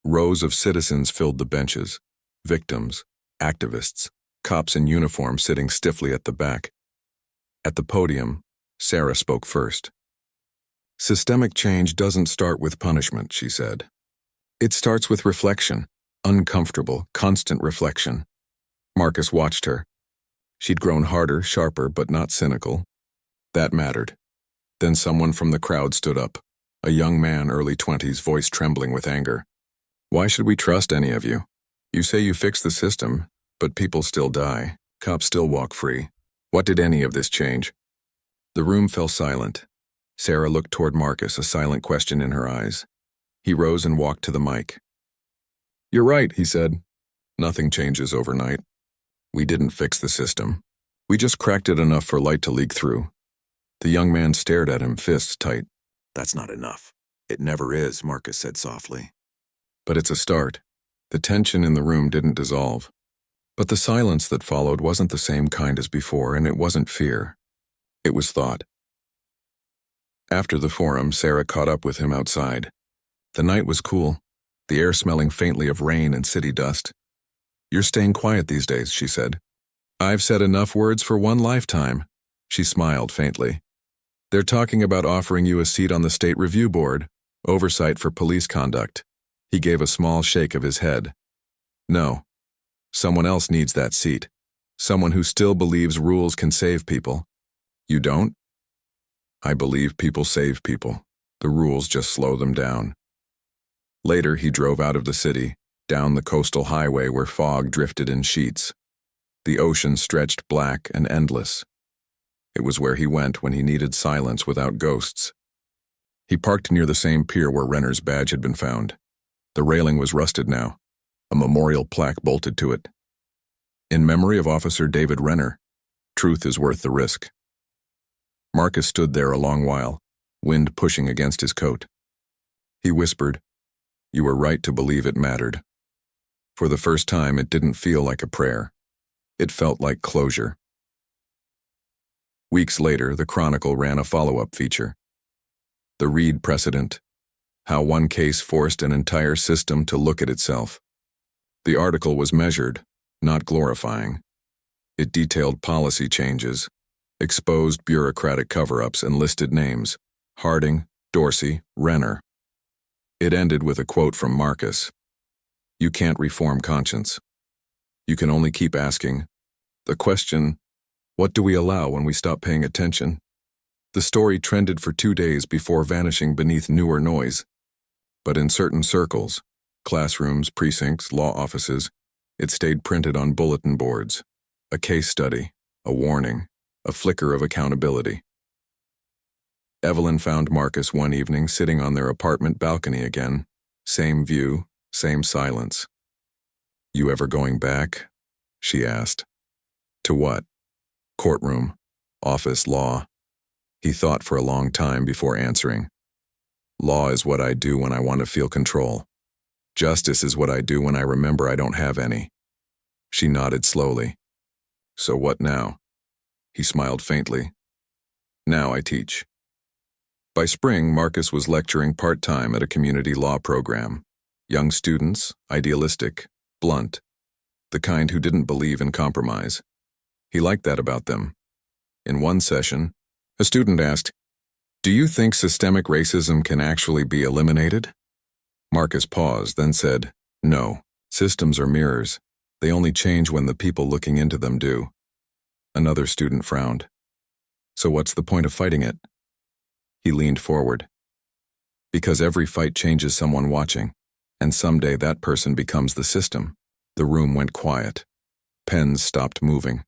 Rows of citizens filled the benches, victims, activists, cops in uniform sitting stiffly at the back. At the podium, Sarah spoke first. "Systemic change doesn't start with punishment," she said. "It starts with reflection, uncomfortable, constant reflection." Marcus watched her. She'd grown harder, sharper, but not cynical. That mattered. Then someone from the crowd stood up, a young man, early 20s, voice trembling with anger. "Why should we trust any of you? You say you fix the system, but people still die. Cops still walk free. What did any of this change?" The room fell silent. Sarah looked toward Marcus, a silent question in her eyes. He rose and walked to the mic. "You're right," he said. "Nothing changes overnight. We didn't fix the system. We just cracked it enough for light to leak through." The young man stared at him, fists tight. "That's not enough." "It never is," Marcus said softly. "But it's a start." The tension in the room didn't dissolve. But the silence that followed wasn't the same kind as before, and it wasn't fear. It was thought. After the forum, Sarah caught up with him outside. The night was cool, the air smelling faintly of rain and city dust. "You're staying quiet these days," she said. "I've said enough words for one lifetime." She smiled faintly. "They're talking about offering you a seat on the State Review Board, oversight for police conduct." He gave a small shake of his head. "No. Someone else needs that seat. Someone who still believes rules can save people." "You don't?" "I believe people save people. The rules just slow them down." Later, he drove out of the city, down the coastal highway where fog drifted in sheets. The ocean stretched black and endless. It was where he went when he needed silence without ghosts. He parked near the same pier where Renner's badge had been found. The railing was rusted now, a memorial plaque bolted to it. "In memory of Officer David Renner, truth is worth the risk." Marcus stood there a long while, wind pushing against his coat. He whispered, "You were right to believe it mattered." For the first time, it didn't feel like a prayer. It felt like closure. Weeks later, the Chronicle ran a follow-up feature. The Reed precedent, how one case forced an entire system to look at itself. The article was measured, not glorifying. It detailed policy changes, exposed bureaucratic cover-ups, and listed names: Harding, Dorsey, Renner. It ended with a quote from Marcus. "You can't reform conscience. You can only keep asking the question, what do we allow when we stop paying attention?" The story trended for 2 days before vanishing beneath newer noise. But in certain circles, classrooms, precincts, law offices, it stayed printed on bulletin boards. A case study, a warning, a flicker of accountability. Evelyn found Marcus one evening sitting on their apartment balcony again. Same view, same silence. "You ever going back?" she asked. "To what?" "Courtroom, office, law." He thought for a long time before answering. "Law is what I do when I want to feel control. Justice is what I do when I remember I don't have any." She nodded slowly. "So what now?" He smiled faintly. "Now I teach." By spring, Marcus was lecturing part-time at a community law program. Young students, idealistic, blunt, the kind who didn't believe in compromise. He liked that about them. In one session, a student asked, Do you think systemic racism can actually be eliminated? Marcus paused, then said, No. Systems are mirrors. They only change when the people looking into them do. Another student frowned. So what's the point of fighting it? He leaned forward. Because every fight changes someone watching, and someday that person becomes the system. The room went quiet. Pens stopped moving.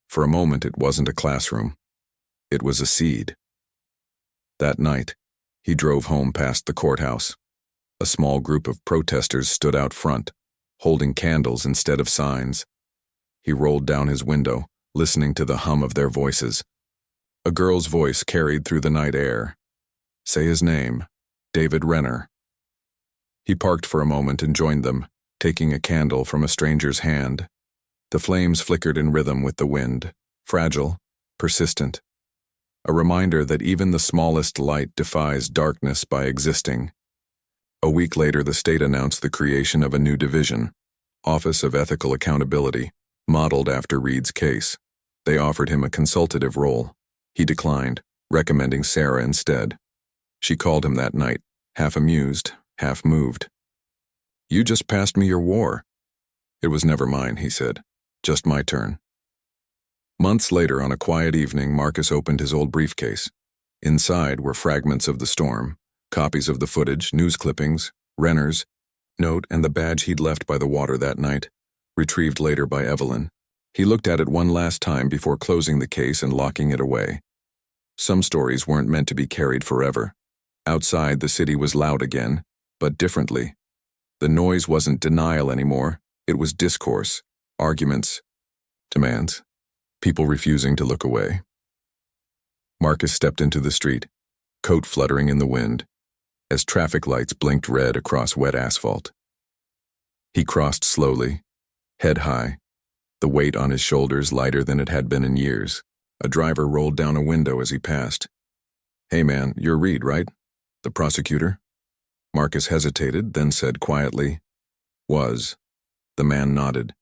For a moment, it wasn't a classroom. It was a seed. That night, he drove home past the courthouse. A small group of protesters stood out front, holding candles instead of signs. He rolled down his window, listening to the hum of their voices. A girl's voice carried through the night air. Say his name, David Renner. He parked for a moment and joined them, taking a candle from a stranger's hand. The flames flickered in rhythm with the wind, fragile, persistent. A reminder that even the smallest light defies darkness by existing. A week later, the state announced the creation of a new division, Office of Ethical Accountability, modeled after Reed's case. They offered him a consultative role. He declined, recommending Sarah instead. She called him that night, half amused, half moved. You just passed me your war. It was never mine, he said. Just my turn. Months later, on a quiet evening, Marcus opened his old briefcase. Inside were fragments of the storm, copies of the footage, news clippings, Renner's note, and the badge he'd left by the water that night, retrieved later by Evelyn. He looked at it one last time before closing the case and locking it away. Some stories weren't meant to be carried forever. Outside, the city was loud again, but differently. The noise wasn't denial anymore. It was discourse, arguments, demands, people refusing to look away. Marcus stepped into the street, coat fluttering in the wind, as traffic lights blinked red across wet asphalt. He crossed slowly, head high, the weight on his shoulders lighter than it had been in years. A driver rolled down a window as he passed. Hey man, you're Reed, right? The prosecutor? Marcus hesitated, then said quietly, Was. The man nodded.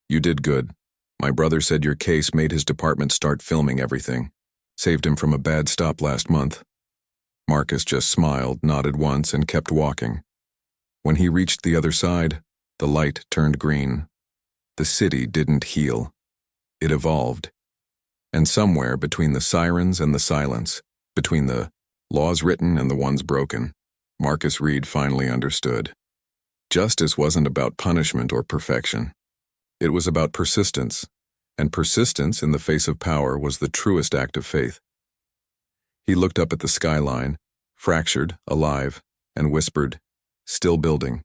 You did good. My brother said your case made his department start filming everything. Saved him from a bad stop last month. Marcus just smiled, nodded once, and kept walking. When he reached the other side, the light turned green. The city didn't heal. It evolved. And somewhere between the sirens and the silence, between the laws written and the ones broken, Marcus Reed finally understood. Justice wasn't about punishment or perfection. It was about persistence, and persistence in the face of power was the truest act of faith. He looked up at the skyline, fractured, alive, and whispered, Still building.